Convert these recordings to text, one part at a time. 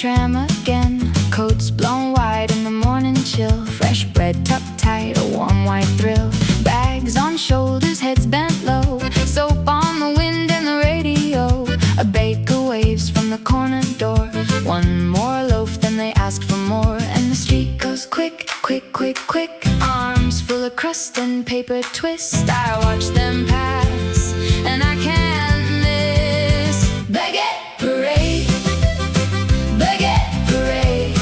tram again. Coats blown wide in the morning chill. Fresh bread tucked tight, a warm white thrill. Bags on shoulders, heads bent low. Soap on the wind and the radio. A baker waves from the corner door. One more loaf, then they ask for more. And the street goes quick, quick, quick, quick. Arms full of crust and paper twist. I watch them pass, and I can't miss. Baguette parade, baguette parade.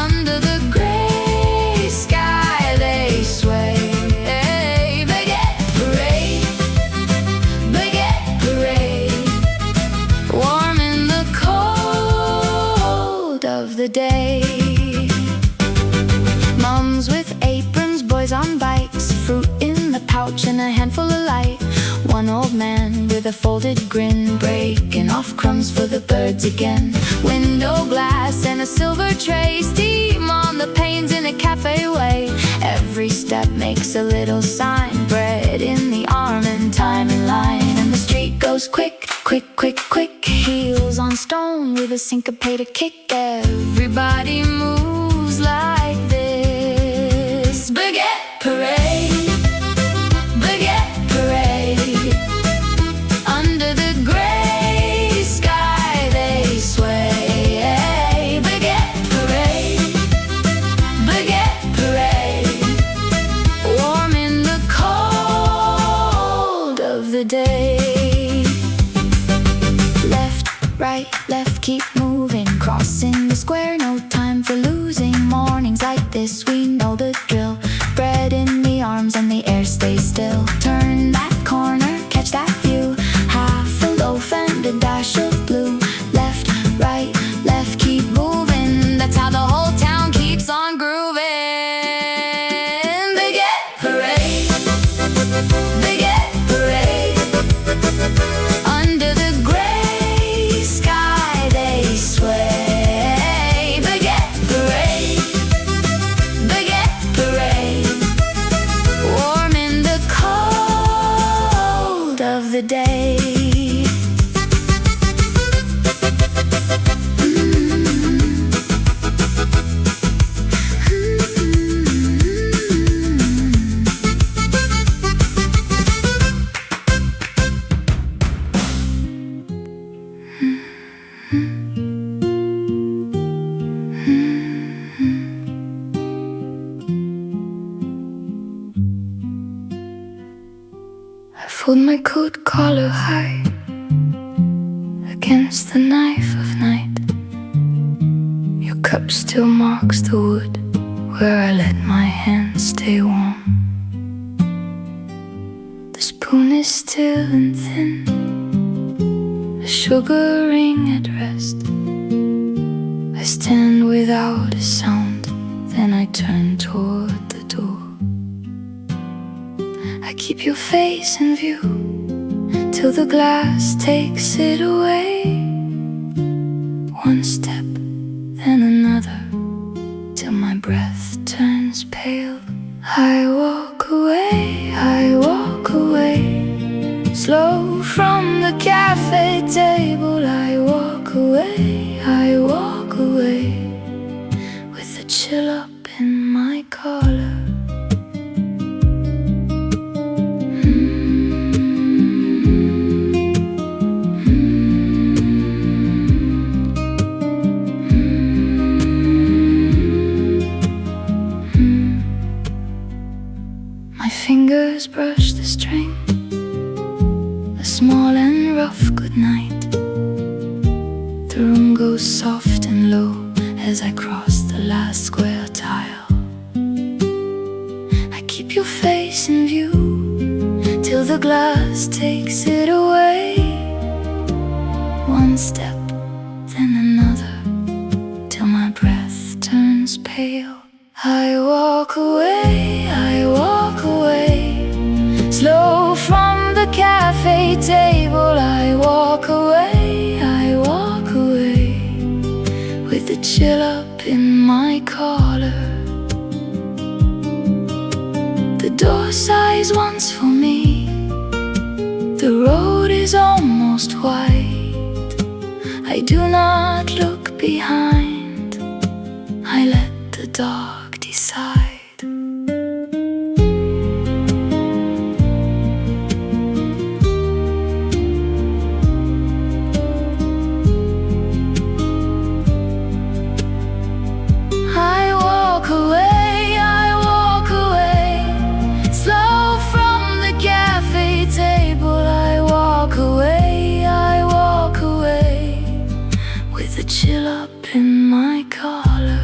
Under the gray sky they sway. Baguette parade, baguette parade. Warm in the cold of the day. Mums with aprons, boys on bikes. Fruit in the pouch and a handful of light. One old man with a folded grin, breaking off crumbs for the birds again. Window glass and a silver tray. Steam on the panes in a cafe way. Every step makes a little sign. Bread in the arm and time in line. And the street goes quick, quick, quick, quick. Heels on stone with a syncopated kick. Everybody moves like this. Baguette parade, baguette parade. Under the gray sky they sway. Baguette parade, baguette parade. Warm in the cold of the day. Left, right, left, keep moving. Crossing the square, no time for losing. Mornings like this, we know the drill. Bread in the arms and the air stays still. Turn that corner, catch that view. Half a loaf and a dash of blue. Left, right, left, keep moving. That's how the whole town keeps on grooving. Baguette parade, baguette parade. Under the gray sky they sway. Baguette parade, baguette parade. Warm in the cold of the day. I fold my coat collar high against the knife of night. Your cup still marks the wood where I let my hands stay warm. The spoon is still and thin, a sugar ring at rest. I stand without a sound, then I turn toward the door. I keep your face in view till the glass takes it away. One step, then another, till my breath turns pale. I walk away, I walk away. Slow from the cafe table, I walk away, I walk away. With a chill up in my collar. Fingers brush the string, a small and rough goodnight. The room goes soft and low as I cross the last square tile. I keep your face in view till the glass takes it away. One step, then another, till my breath turns pale. I walk away, I walk away. Slow from the cafe table, I walk away, I walk away. With a chill up in my collar. The door sighs once for me. The road is almost white. I do not look behind, I let the dark decide. I walk away, slow from the cafe table. I walk away, with a chill up in my collar.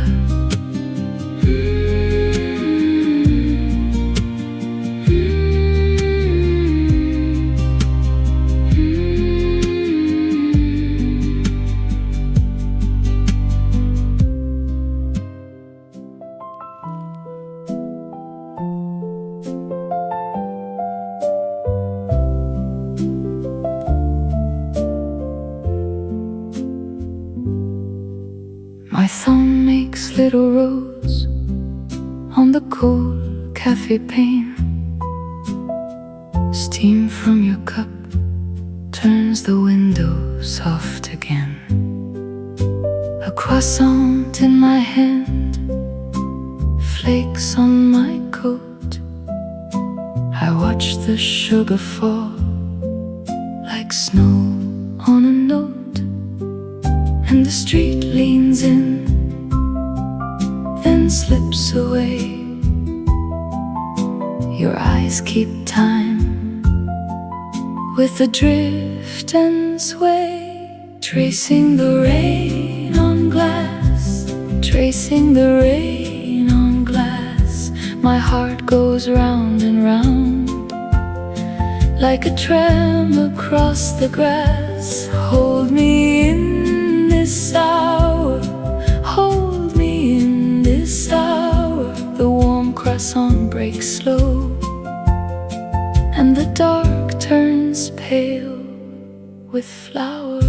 My thumb makes little roads on the cold cafe pane. Steam from your cup turns the window soft again. A croissant in my hand, flakes on my coat. I watch the sugar fall like snow on a note. And the street leans in, then slips away. Your eyes keep time with the drift and sway, tracing the rain on glass, tracing the rain on glass. My heart goes round and round like a tram across the grass. Hold me in this hour, hold me in this hour. The warm croissant breaks slow, and the dark turns pale with flour.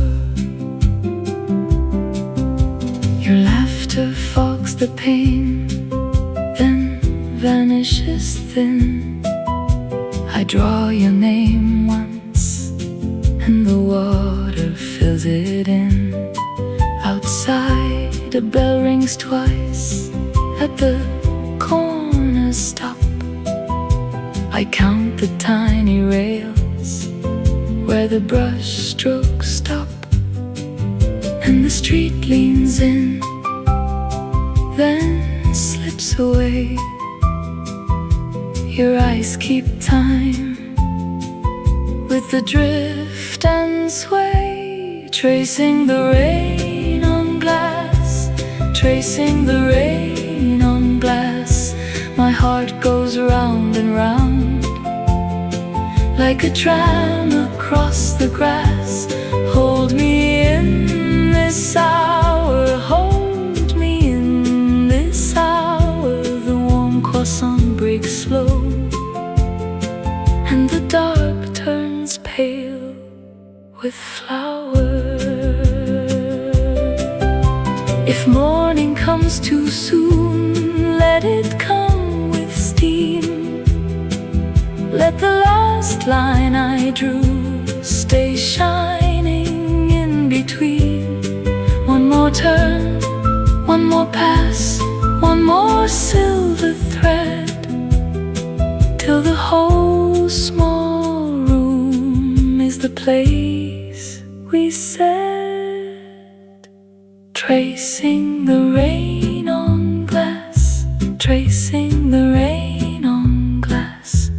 Your laughter fogs the pain, then vanishes thin. I draw your name once, and the water fills it in. Outside, a bell rings twice at the corner stop. I count the tiny rails where the brush strokes stop, and the street leans in, then slips away. Your eyes keep time with the drift and sway, tracing the rain on glass, tracing the rain on glass. My heart goes round and round like a tram across the grass. Hold me in this hour, hold me in this hour. The warm croissant breaks slow, and the dark turns pale with flower. If morning comes too soon, let it come with steam. Let the last line I drew stay shining in between. One more turn, one more pass, one more silver thread, till the whole small room is the place we said. Tracing the rain on glass, tracing the rain on glass.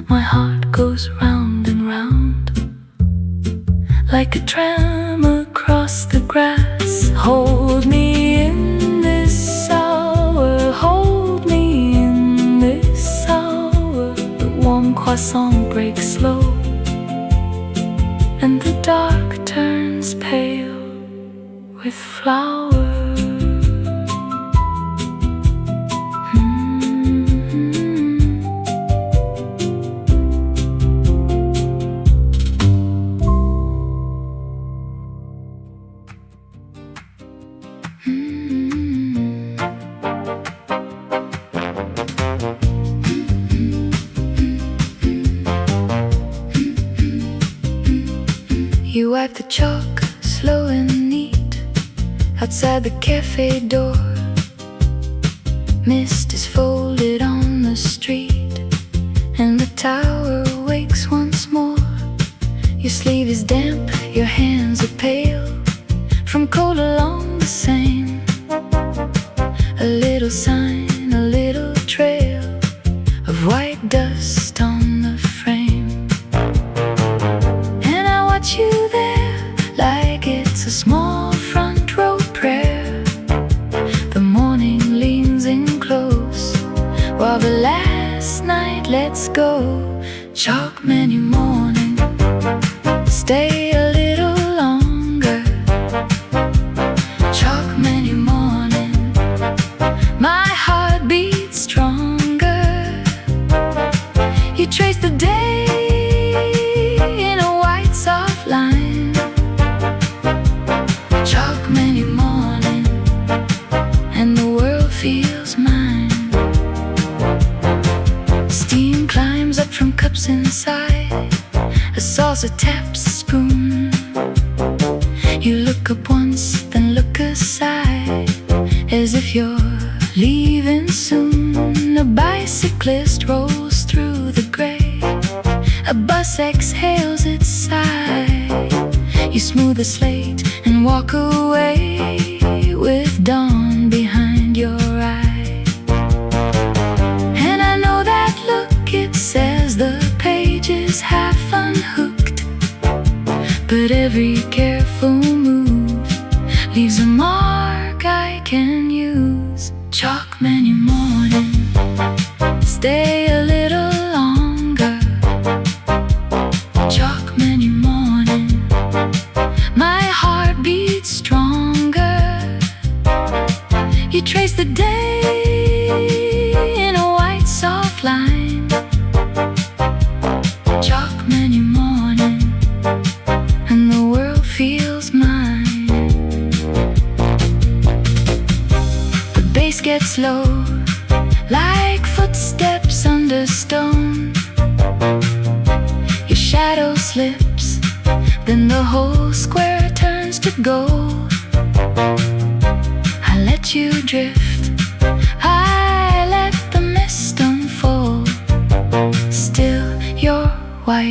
My heart goes round and round like a tram across the grass. Hold me in this hour, hold me in this hour. The warm croissant breaks slow, and the dark turns pale with flower. You wipe the chalk slow and neat outside the cafe door. Mist is folded on the street, and the tower wakes once more. Your sleeve is damp, your hands are pale, from cold along the Seine. A little sign, a little trail of white dust on the frame. And I watch you there like it's a small front row prayer. The morning leans in close, while the last night lets go. Chalk menu morning, stay a little longer. Chalk menu morning, my heart beats stronger. You trace the day in a white soft line. Chalk menu morning, and the world feels mine. Steam climbs up from cups inside, a saucer taps a spoon. You look up once, then look aside, as if you're leaving soon. A bicyclist rolls through the gray, a bus exhales its sigh. You smooth the slate and walk away with dawn behind your eye. And I know that look, it says the page is half unhooked, but every careful move leaves a mark I can use. Chalk menu morning, stay a little longer. Chalk menu morning, my heart beats stronger. You trace the day in a white soft line. Chalk menu morning, and the world feels mine. The bass gets low, like footsteps under stone. Your shadow slips, then the whole square turns to gold. I let you drift, I let the mist unfold. Still you're white.